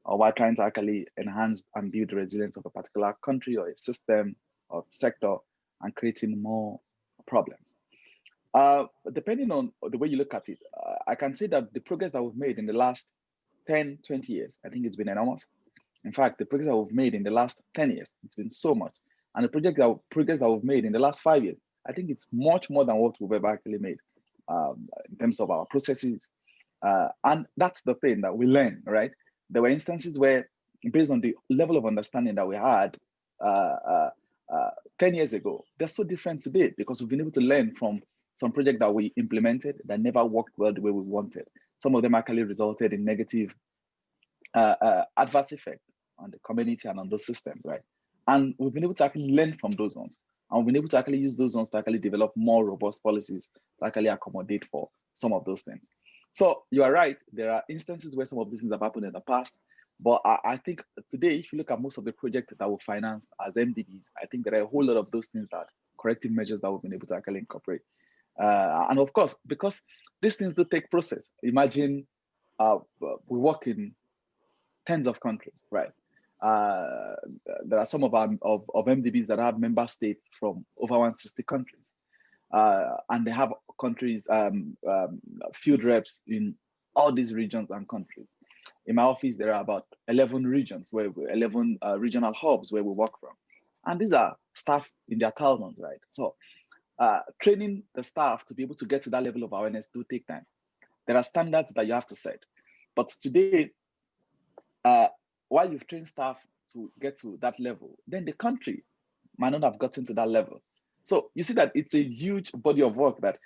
or while trying to actually enhance and build the resilience of a particular country or a system or sector and creating more problems. Depending on the way you look at it, I can say that the progress that we've made in the last 10, 20 years, I think it's been enormous. In fact, the progress that we've made in the last 10 years, it's been so much. And the progress that we've made in the last 5 years, I think it's much more than what we've ever actually made in terms of our processes. And that's the thing that we learn, right? There were instances where, based on the level of understanding that we had 10 years ago, they're so different today because we've been able to learn from some project that we implemented that never worked well the way we wanted. Some of them actually resulted in negative adverse effect on the community and on those systems, right? And we've been able to actually learn from those ones. And we've been able to actually use those ones to actually develop more robust policies to actually accommodate for some of those things. So you are right, there are instances where some of these things have happened in the past, but I think today, if you look at most of the projects that were financed as MDBs, I think there are a whole lot of those things, that corrective measures that we've been able to actually incorporate. And of course, because these things do take process. Imagine we work in tens of countries, right? There are some of MDBs that have member states from over 160 countries. And they have countries, field reps in all these regions and countries. In my office, there are about 11 regions, 11 regional hubs where we work from. And these are staff in their thousands, right? So training the staff to be able to get to that level of awareness do take time. There are standards that you have to set. But today, while you've trained staff to get to that level, then the country might not have gotten to that level. So you see that it's a huge body of work that,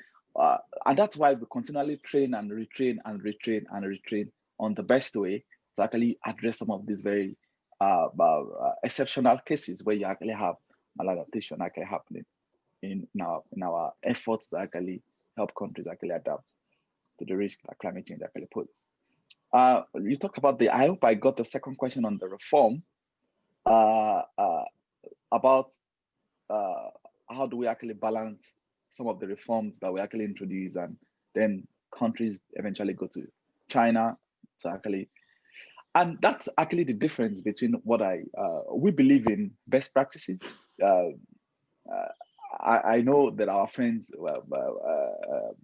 and that's why we continually train and retrain and retrain and retrain on the best way to actually address some of these very exceptional cases where you actually have maladaptation actually happening in our efforts to actually help countries actually adapt to the risk that climate change actually poses. You talked about I hope I got the second question on the reform about how do we actually balance some of the reforms that we actually introduce, and then countries eventually go to China to actually, and that's actually the difference between what we believe in best practices. I know that our friends,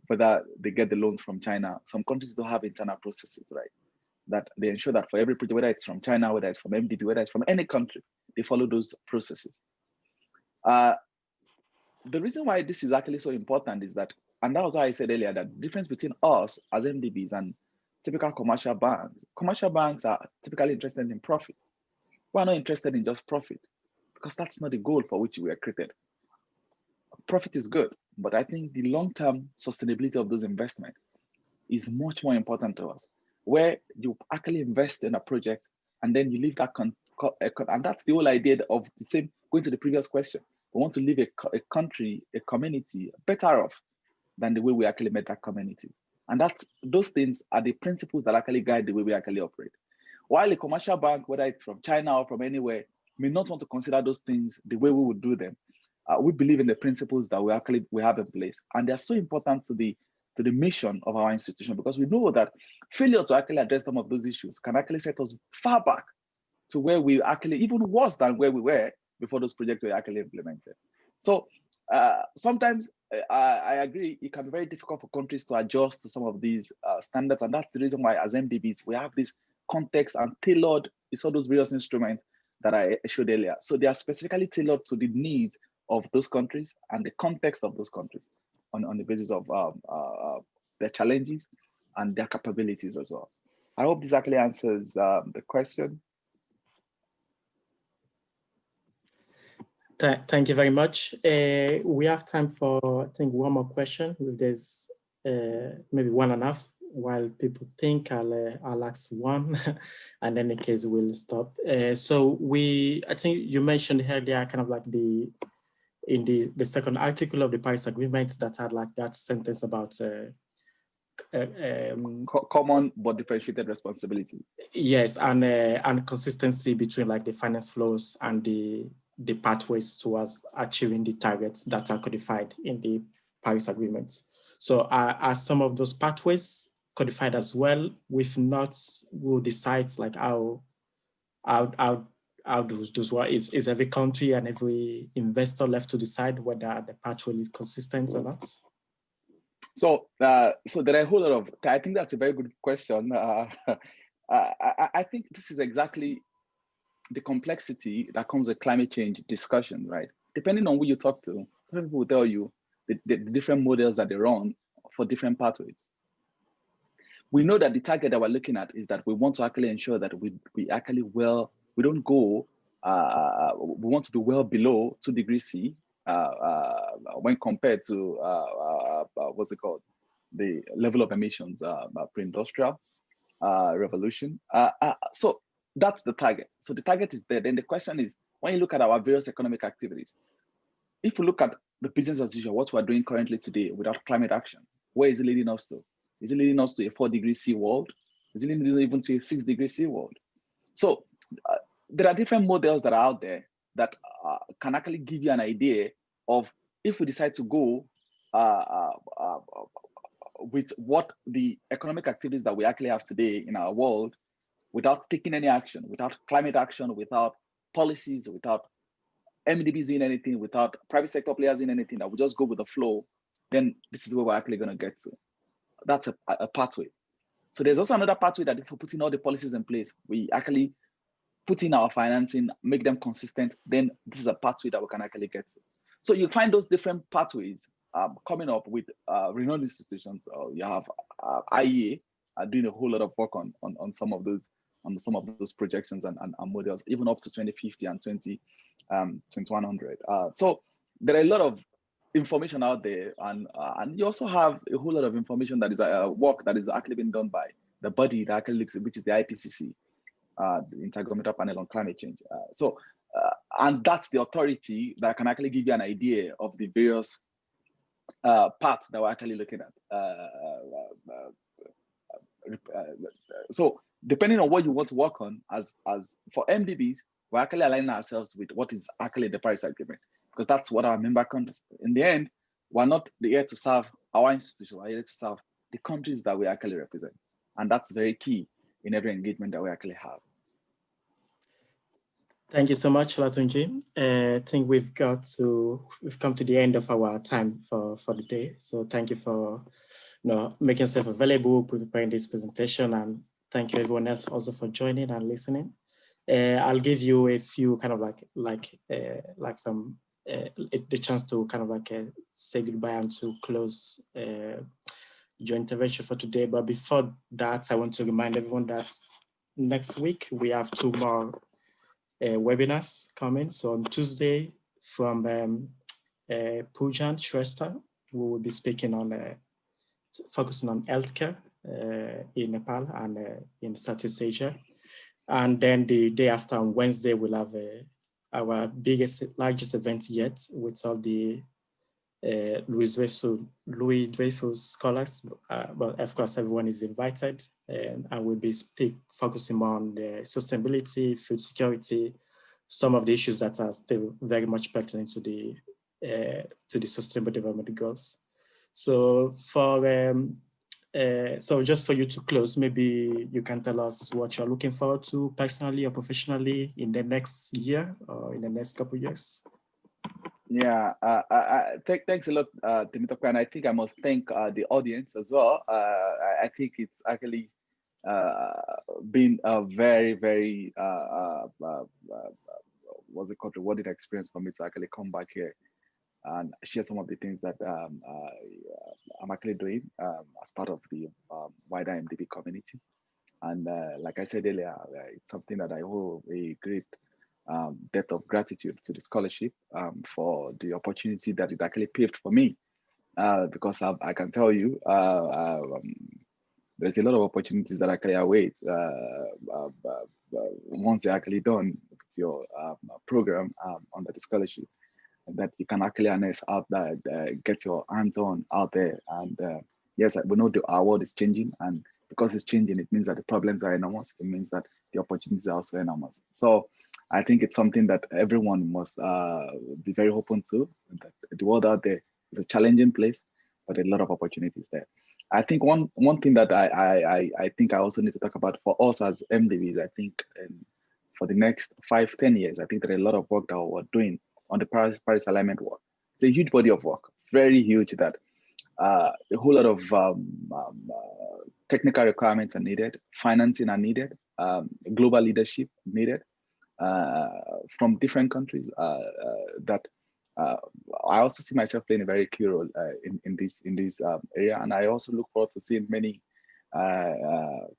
whether they get the loans from China, some countries don't have internal processes, right? That they ensure that for every project, whether it's from China, whether it's from MDB, whether it's from any country, they follow those processes. The reason why this is actually so important is that, and that was why I said earlier, that the difference between us as MDBs and typical commercial banks are typically interested in profit. We're not interested in just profit, because that's not the goal for which we were created. Profit is good, but I think the long-term sustainability of those investments is much more important to us, where you actually invest in a project and then you leave that, and that's the whole idea of the same, going to the previous question. We want to leave a country, a community better off than the way we actually met that community. And those things are the principles that actually guide the way we actually operate. While a commercial bank, whether it's from China or from anywhere, may not want to consider those things the way we would do them. We believe in the principles that we have in place, and they're so important to the mission of our institution, because we know that failure to actually address some of those issues can actually set us far back to where we actually, even worse than where we were before those projects were actually implemented. So sometimes I agree, it can be very difficult for countries to adjust to some of these standards, and that's the reason why as MDBs, we have this context and tailored, you saw those various instruments that I showed earlier. So they are specifically tailored to the needs of those countries and the context of those countries on the basis of their challenges and their capabilities as well. I hope this actually answers the question. Thank you very much. We have time for, I think, one more question. If there's maybe one and a half, while people think, I'll ask one, and then in case we'll stop. So I think you mentioned earlier, kind of like in the second article of the Paris Agreement that had like that sentence about common but differentiated responsibility. Yes, and consistency between like the finance flows and the pathways towards achieving the targets that are codified in the Paris Agreement. So are some of those pathways codified as well? If not, who decides like how those work? Is every country and every investor left to decide whether the pathway is consistent or not? So there are a whole lot of, I think that's a very good question. I think this is exactly the complexity that comes with climate change discussion, right? Depending on who you talk to, people will tell you the different models that they run for different pathways. We know that the target that we're looking at is that we want to actually ensure that we actually we don't go, we want to be well below 2 degrees C when compared to, what's it called? The level of emissions pre-industrial revolution. So that's the target. So the target is there. Then the question is, when you look at our various economic activities, if we look at the business as usual, what we're doing currently today without climate action, where is it leading us to? Is it leading us to a 4-degree C world? Is it leading even to a 6-degree C world? So there are different models that are out there that can actually give you an idea of if we decide to go with what the economic activities that we actually have today in our world, without taking any action, without climate action, without policies, without MDBs doing anything, without private sector players in anything, that we just go with the flow, then this is where we're actually going to get to. That's a pathway. So there's also another pathway that if we put in all the policies in place, we actually put in our financing, make them consistent, then this is a pathway that we can actually get to. So you find those different pathways coming up with renowned institutions. You have IEA doing a whole lot of work on some of those projections and models, even up to 2050 and 2100. So there are a lot of information out there, and you also have a whole lot of information that is work that is actually being done by the body that actually looks, which is the IPCC, the Intergovernmental Panel on Climate Change. And that's the authority that can actually give you an idea of the various paths that we're actually looking at. So depending on what you want to work on, as for MDBs, we're actually aligning ourselves with what is actually the Paris Agreement, because that's what our member countries. In the end, we're not here to serve our institution, we're here to serve the countries that we actually represent. And that's very key in every engagement that we actually have. Thank you so much, Olatunji. I think we've come to the end of our time for the day. So thank you for making yourself available, preparing this presentation, and thank you everyone else also for joining and listening. I'll give you a few kind of the chance to kind of say goodbye and to close your intervention for today. But before that, I want to remind everyone that next week we have 2 more webinars coming. So on Tuesday from Pujan Shrestha, we will be speaking on focusing on healthcare in Nepal and in Southeast Asia. And then the day after, on Wednesday, we'll have our largest event yet with all the Louis Dreyfus scholars. But of course, everyone is invited, and we'll be focusing more on the sustainability, food security, some of the issues that are still very much pertinent to the Sustainable Development Goals. So so just for you to close, maybe you can tell us what you're looking forward to personally or professionally in the next year or in the next couple of years. Yeah, thanks a lot, Temitope, and I think I must thank the audience as well. I think it's actually been a very, very what's it called, rewarding experience for me to actually come back here and share some of the things that I'm actually doing as part of the wider MDB community. And like I said earlier, it's something that I owe a great debt of gratitude to the scholarship for the opportunity that it actually paved for me. Because I can tell you, there's a lot of opportunities that actually await once they're actually done with your program under the scholarship, that you can actually harness out there, get your hands on out there. And yes, we know our world is changing, and because it's changing, it means that the problems are enormous. It means that the opportunities are also enormous. So I think it's something that everyone must be very open to. That the world out there is a challenging place, but a lot of opportunities there. I think one thing that I think I also need to talk about for us as MDBs, I think for the next 5-10 years, I think there are a lot of work that we're doing on the Paris alignment work. It's a huge body of work, very huge, that a whole lot of technical requirements are needed, financing are needed, global leadership needed from different countries that I also see myself playing a very key role in this area. And I also look forward to seeing many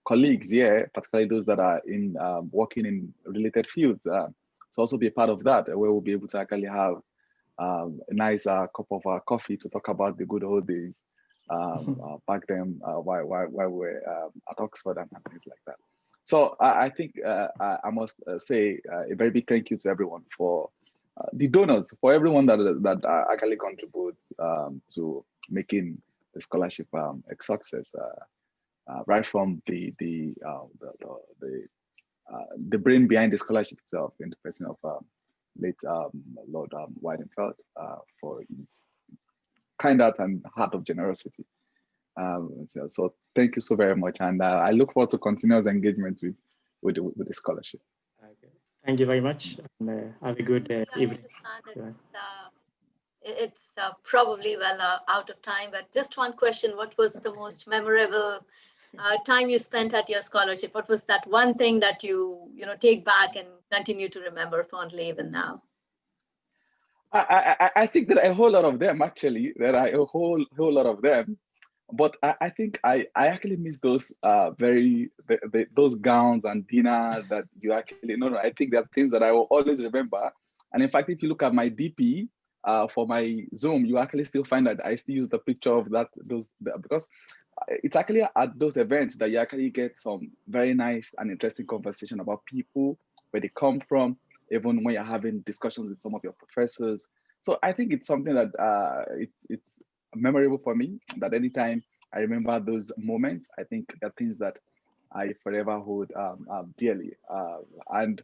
colleagues here, particularly those that are in working in related fields, to also be a part of that, where we'll be able to actually have a nice cup of coffee to talk about the good old days back then while we're at Oxford and things like that. So I think I must say a very big thank you to everyone for the donors, for everyone that actually contributes to making the scholarship a success, right from the brain behind the scholarship itself, in the person of late Lord Weidenfeld, for his kind heart and heart of generosity. So thank you so very much, and I look forward to continuous engagement with the scholarship. Okay. Thank you very much, and have a good evening. It's probably out of time, but just one question: what was the most memorable time you spent at your scholarship? What was that one thing that you take back and continue to remember fondly even now? I think that a whole lot of them, actually. There are a whole lot of them, but I think I actually miss those those gowns and dinner that you actually I think there are things that I will always remember. And in fact, if you look at my DP for my Zoom, you actually still find that I still use the picture of those because it's actually at those events that you actually get some very nice and interesting conversation about people, where they come from, even when you're having discussions with some of your professors. So I think it's something that it's memorable for me, that anytime I remember those moments, I think they're things that I forever hold dearly. And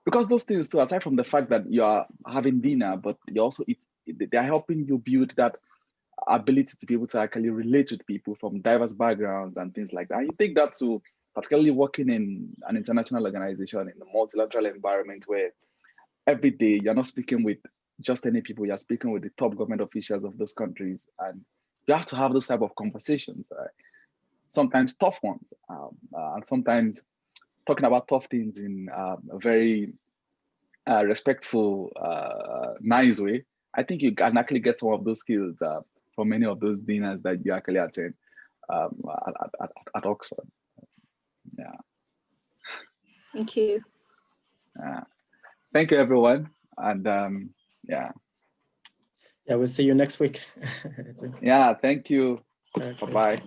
because those things too, aside from the fact that you are having dinner, but you also they're helping you build that ability to be able to actually relate with people from diverse backgrounds and things like that. You take that to particularly working in an international organization in a multilateral environment where every day you're not speaking with just any people, you're speaking with the top government officials of those countries, and you have to have those type of conversations, sometimes tough ones, and sometimes talking about tough things in a very respectful, nice way. I think you can actually get some of those skills from many of those dinners that you actually attend at Oxford. Yeah. Thank you. Thank you, everyone. And yeah. Yeah, we'll see you next week. Yeah, thank you. Okay. Bye-bye.